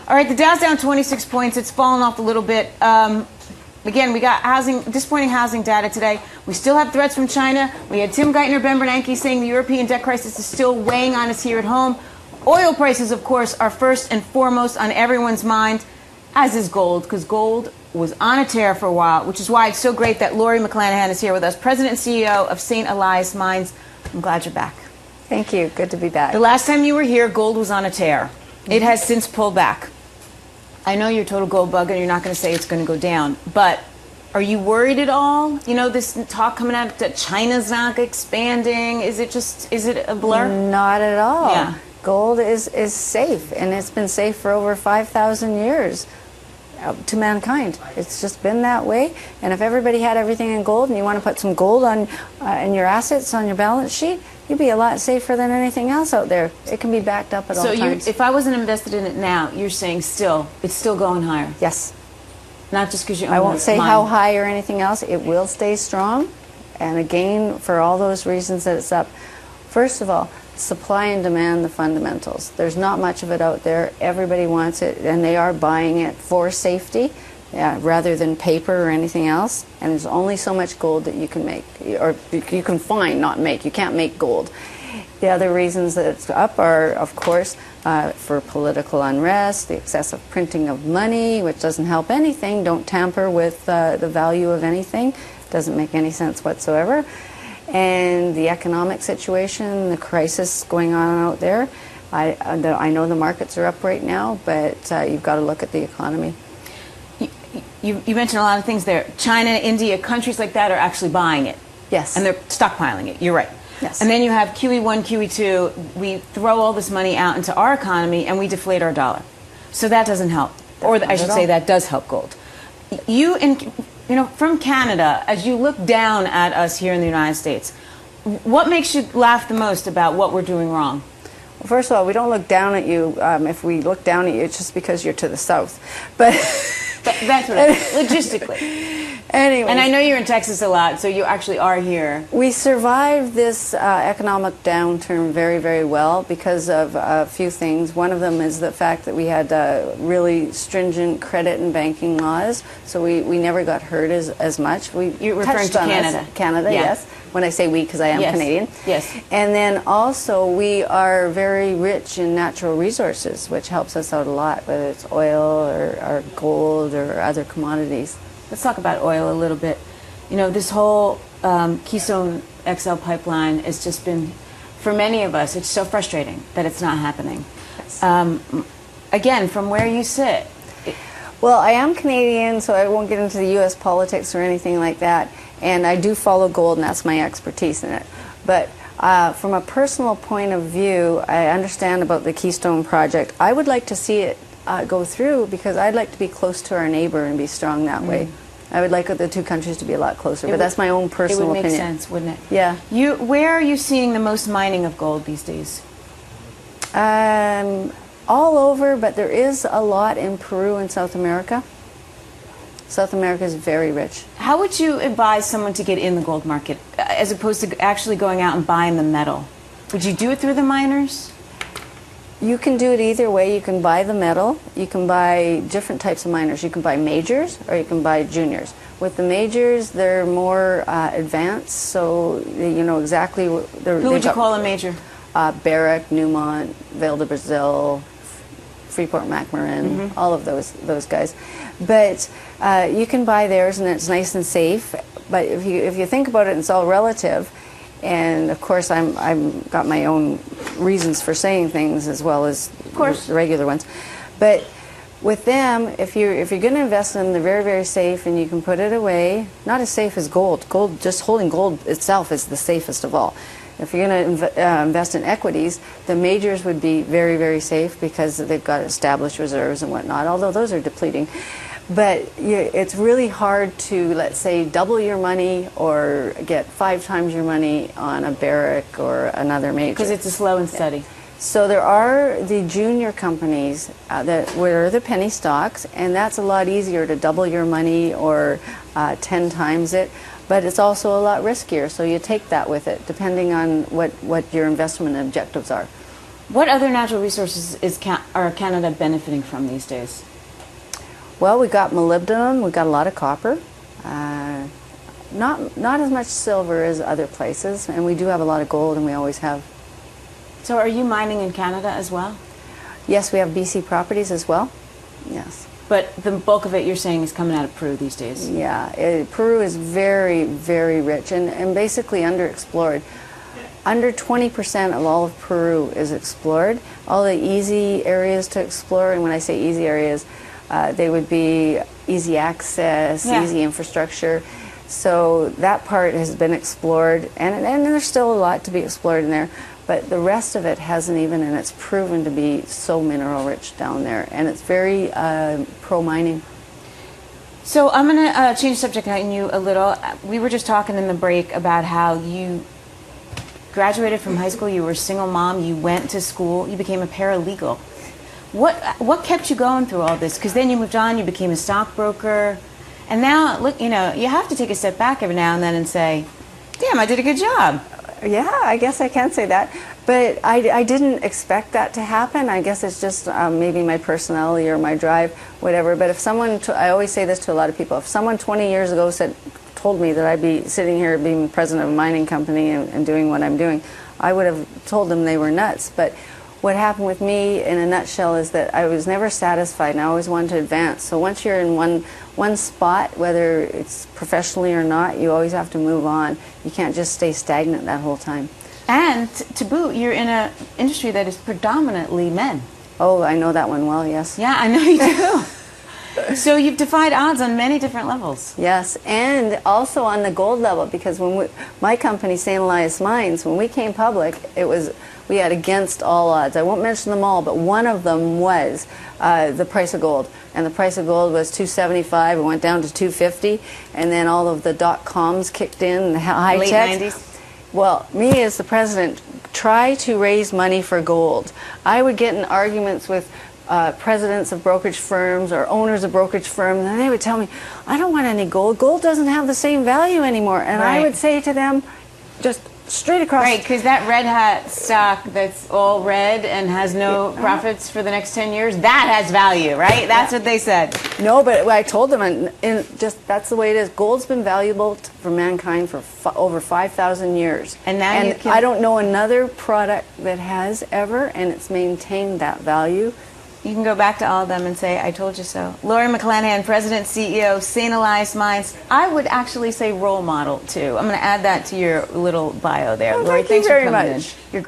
All right, the Dow's down 26 points. It's fallen off a little bit. Again, we got disappointing housing data today. We still have threats from China. We had Tim Geithner-Bernanke saying the European debt crisis is still weighing on us here at home. Oil prices, of course, are first and foremost on everyone's mind, as is gold, because gold was on a tear for a while, which is why it's so great that Lori McClenahan is here with us, President and CEO of St. Elias Mines. I'm glad you're back. Thank you. Good to be back. The last time you were here, gold was on a tear. It has since pulled back. I know you're a total gold bug and you're not going to say it's going to go down, but are you worried at all? You know, this talk coming out that China's not expanding, is it a blur? Not at all. Yeah. Gold is safe, and it's been safe for over 5,000 years to mankind. It's just been that way, and if everybody had everything in gold and you want to put some gold on in your assets on your balance sheet, you'd be a lot safer than anything else out there. It can be backed up at all times. So if I wasn't invested in it now, you're saying it's still going higher? Yes. Not just because you own I won't say mine. how high or anything else. It will stay strong, and again, for all those reasons that it's up. First of all, supply and demand, the fundamentals. There's not much of it out there. Everybody wants it, and they are buying it for safety rather than paper or anything else. And there's only so much gold that you can make, or you can find, not make. You can't make gold. The other reasons that it's up are, of course, for political unrest, the excessive printing of money, which doesn't help anything. Don't tamper with the value of anything. Doesn't make any sense whatsoever. And the economic situation, the crisis going on out there. I know the markets are up right now, but you've got to look at the economy. You mentioned a lot of things there. China, India, countries like that are actually buying it. Yes. And they're stockpiling it. You're right. Yes. And then you have QE1, QE2. We throw all this money out into our economy and we deflate our dollar. So that doesn't help. Or I should say that does help gold. From Canada, as you look down at us here in the United States, what makes you laugh the most about what we're doing wrong? Well, first of all, we don't look down at you. If we look down at you, it's just because you're to the south. But that's what logistically. Anyway. And I know you're in Texas a lot, so you actually are here. We survived this economic downturn very, very well because of a few things. One of them is the fact that we had really stringent credit and banking laws, so we never got hurt as much. You're referring to Canada. Canada, yeah. Yes. When I say we, because I am Canadian. Yes. And then also we are very rich in natural resources, which helps us out a lot, whether it's oil or gold or other commodities. Let's talk about oil a little bit. You know, this whole Keystone XL pipeline has just been, for many of us, it's so frustrating that it's not happening. Yes. Again, from where you sit. Well, I am Canadian, so I won't get into the U.S. politics or anything like that. And I do follow gold, and that's my expertise in it. But from a personal point of view, I understand about the Keystone project. I would like to see it go through because I'd like to be close to our neighbor and be strong that way. I would like the two countries to be a lot closer, but that's my own personal opinion. It would make sense, wouldn't it? Yeah. Where are you seeing the most mining of gold these days? All over, but there is a lot in Peru and South America. South America is very rich. How would you advise someone to get in the gold market as opposed to actually going out and buying the metal? Would you do it through the miners? You can do it either way. You can buy the metal. You can buy different types of miners. You can buy majors or you can buy juniors. With the majors, they're more advanced, so you know exactly what they're. Who would you call a major? Barrick, Newmont, Vale de Brazil, Freeport-McMoRan, all of those guys. But you can buy theirs, and it's nice and safe. But if you think about it, it's all relative. And of course, I've got my own reasons for saying things as well as the regular ones. But with them, if you're going to invest in them, they're very, very safe, and you can put it away. Not as safe as gold. Gold, just holding gold itself is the safest of all. If you're going to invest in equities, the majors would be very, very safe because they've got established reserves and whatnot, although those are depleting. But it's really hard to, let's say, double your money or get 5 times your money on a Barrick or another major. Because it's a slow and steady. So there are the junior companies where the penny stocks, and that's a lot easier to double your money or 10 times it. But it's also a lot riskier, so you take that with it, depending on what your investment objectives are. What other natural resources are Canada benefiting from these days? Well, we got molybdenum, we got a lot of copper, not as much silver as other places, and we do have a lot of gold, and we always have. So are you mining in Canada as well? Yes, we have BC properties as well. Yes. But the bulk of it, you're saying, is coming out of Peru these days? Yeah, Peru is very, very rich and basically underexplored. Under 20% of all of Peru is explored. All the easy areas to explore, and when I say easy areas, they would be easy access, easy infrastructure. So that part has been explored, and there's still a lot to be explored in there, but the rest of it hasn't even, and it's proven to be so mineral rich down there, and it's very pro-mining. So I'm going to change subject on you a little. We were just talking in the break about how you graduated from high school, you were a single mom, you went to school, you became a paralegal. What kept you going through all this? Because then you moved on, you became a stockbroker, and now, look, you know, you have to take a step back every now and then and say, damn, I did a good job. Yeah, I guess I can say that. But I didn't expect that to happen. I guess it's just maybe my personality or my drive, whatever. But if someone, I always say this to a lot of people, if someone 20 years ago told me that I'd be sitting here being president of a mining company and doing what I'm doing, I would have told them they were nuts. But what happened with me in a nutshell is that I was never satisfied, and I always wanted to advance. So once you're in one spot, whether it's professionally or not, you always have to move on. You can't just stay stagnant that whole time. And to boot, you're in an industry that is predominantly men. Oh, I know that one well, yes. Yeah, I know you do. So you've defied odds on many different levels. Yes, and also on the gold level, because when my company, St. Elias Mines, when we came public, we had against all odds. I won't mention them all, but one of them was the price of gold. And the price of gold was $275. It went down to $250, and then all of the dot-coms kicked in, the high Late tech. 90s. Well, me as the president, try to raise money for gold. I would get in arguments with presidents of brokerage firms or owners of brokerage firms, and they would tell me, I don't want any gold. Gold doesn't have the same value anymore. And I would say to them, just straight across. Right, because that red hat stock that's all red and has no profits for the next 10 years, that has value, right? That's what they said. No, but I told them, and just that's the way it is. Gold's been valuable for mankind for over 5,000 years. And now I don't know another product that has ever, and it's maintained that value. You can go back to all of them and say, I told you so. Lori McClenahan, President, CEO, St. Elias Mines. I would actually say role model, too. I'm going to add that to your little bio there. Well, Lori, thank you thanks very for coming much. in. You're